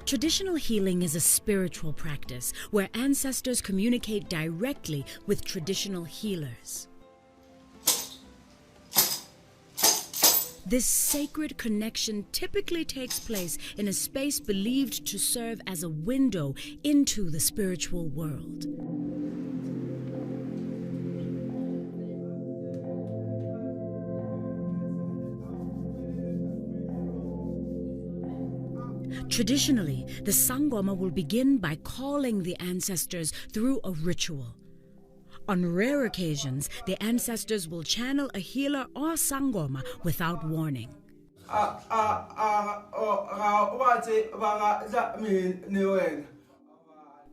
Traditional healing is a spiritual practice where ancestors communicate directly with traditional healers. This sacred connection typically takes place in a space believed to serve as a window into the spiritual world. Traditionally, the Sangoma will begin by calling the ancestors through a ritual. On rare occasions, the ancestors will channel a healer or Sangoma without warning.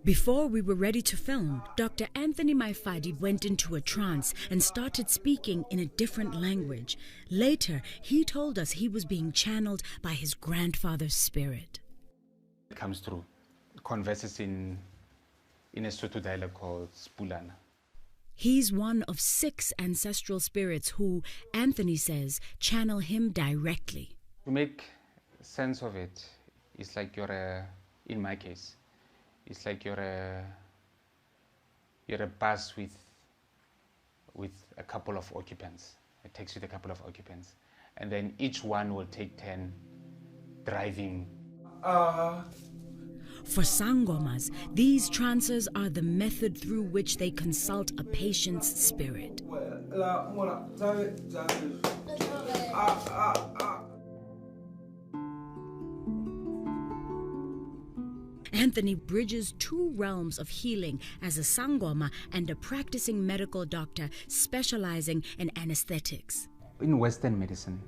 Before we were ready to film, Dr. Anthony Maifadi went into a trance and started speaking in a different language. Later, he told us he was being channeled by his grandfather's spirit. It comes through, converses in a Sotho dialect called Spulana. He's one of 6 ancestral spirits who, Anthony says, channel him directly. To make sense of it, it's like in my case, it's like you're a bus with a couple of occupants. It takes with a couple of occupants. And then each one will take 10 driving. For Sangomas, these trances are the method through which they consult a patient's spirit. Anthony bridges 2 realms of healing as a Sangoma and a practicing medical doctor specializing in anesthetics. In Western medicine,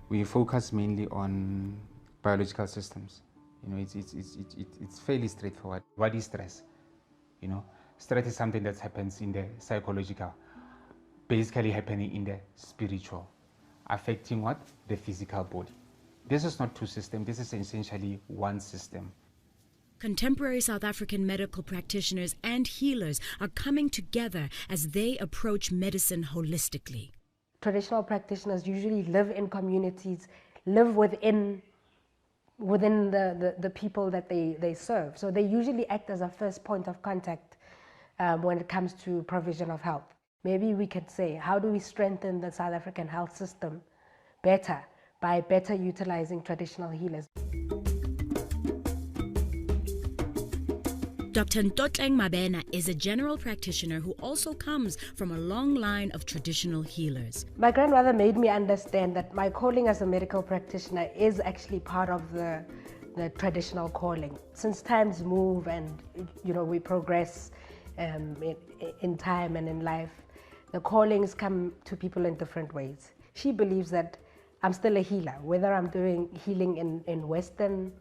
we focus mainly on biological systems. You know, it's fairly straightforward. What is stress? You know, stress is something that happens in the psychological, basically happening in the spiritual, affecting what? The physical body. This is not 2 systems, this is essentially 1 system. Contemporary South African medical practitioners and healers are coming together as they approach medicine holistically. Traditional practitioners usually live in communities, live within the people that they serve. So they usually act as a first point of contact when it comes to provision of health. Maybe we could say, how do we strengthen the South African health system better by better utilizing traditional healers? Dr. Ntotleng Mabena is a general practitioner who also comes from a long line of traditional healers. My grandmother made me understand that my calling as a medical practitioner is actually part of the traditional calling. Since times move and we progress in time and in life, the callings come to people in different ways. She believes that I'm still a healer, whether I'm doing healing in Western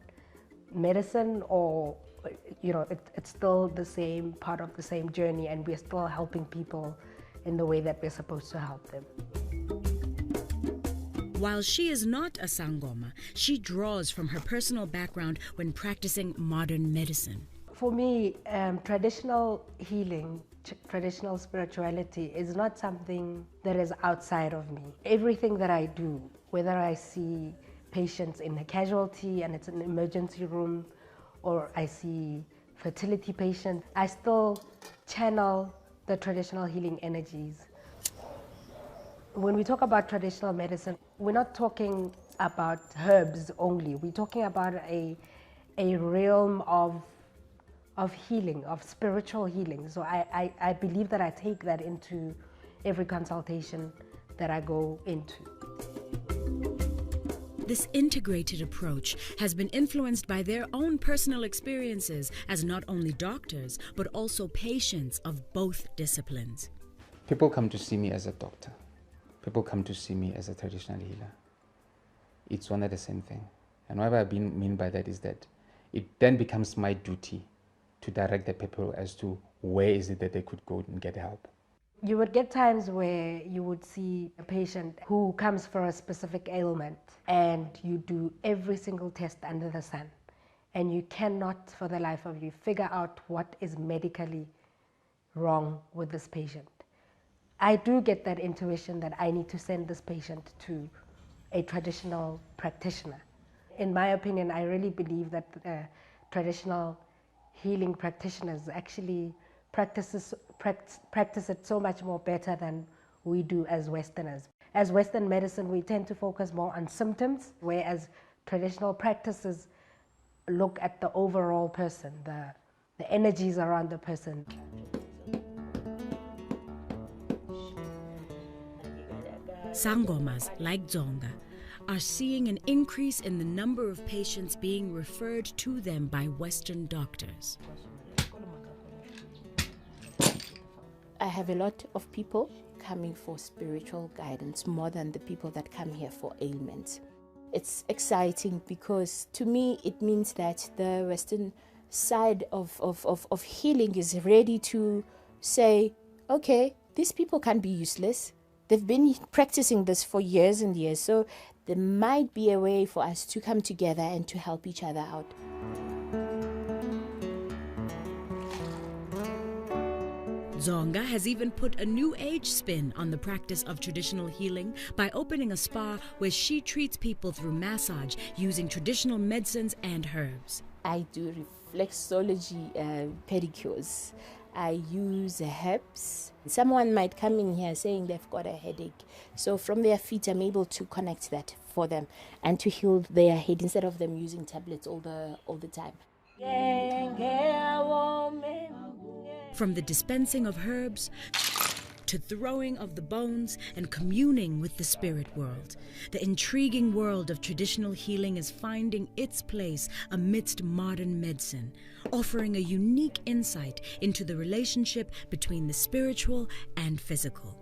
medicine or it's still the same part of the same journey, and we're still helping people in the way that we're supposed to help them. While she is not a Sangoma, she draws from her personal background when practicing modern medicine. For me, traditional healing, traditional spirituality is not something that is outside of me. Everything that I do, whether I see patients in a casualty and it's an emergency room, or I see fertility patients, I still channel the traditional healing energies. When we talk about traditional medicine, we're not talking about herbs only. We're talking about a realm of healing, of spiritual healing. So I believe that I take that into every consultation that I go into. This integrated approach has been influenced by their own personal experiences as not only doctors, but also patients of both disciplines. People come to see me as a doctor. People come to see me as a traditional healer. It's one and the same thing. And what I mean by that is that it then becomes my duty to direct the people as to where is it that they could go and get help. You would get times where you would see a patient who comes for a specific ailment and you do every single test under the sun and you cannot for the life of you figure out what is medically wrong with this patient. I do get that intuition that I need to send this patient to a traditional practitioner. In my opinion, I really believe that traditional healing practitioners actually practice it so much more better than we do as Westerners. As Western medicine, we tend to focus more on symptoms, whereas traditional practices look at the overall person, the energies around the person. Sangomas, like Dzonga, are seeing an increase in the number of patients being referred to them by Western doctors. I have a lot of people coming for spiritual guidance more than the people that come here for ailments. It's exciting because to me it means that the Western side of healing is ready to say, okay, these people can't be useless. They've been practicing this for years and years, so there might be a way for us to come together and to help each other out. Dzonga has even put a new age spin on the practice of traditional healing by opening a spa where she treats people through massage using traditional medicines and herbs. I do reflexology pedicures. I use herbs. Someone might come in here saying they've got a headache. So from their feet, I'm able to connect that for them and to heal their head instead of them using tablets all the time. From the dispensing of herbs to throwing of the bones and communing with the spirit world, the intriguing world of traditional healing is finding its place amidst modern medicine, offering a unique insight into the relationship between the spiritual and physical.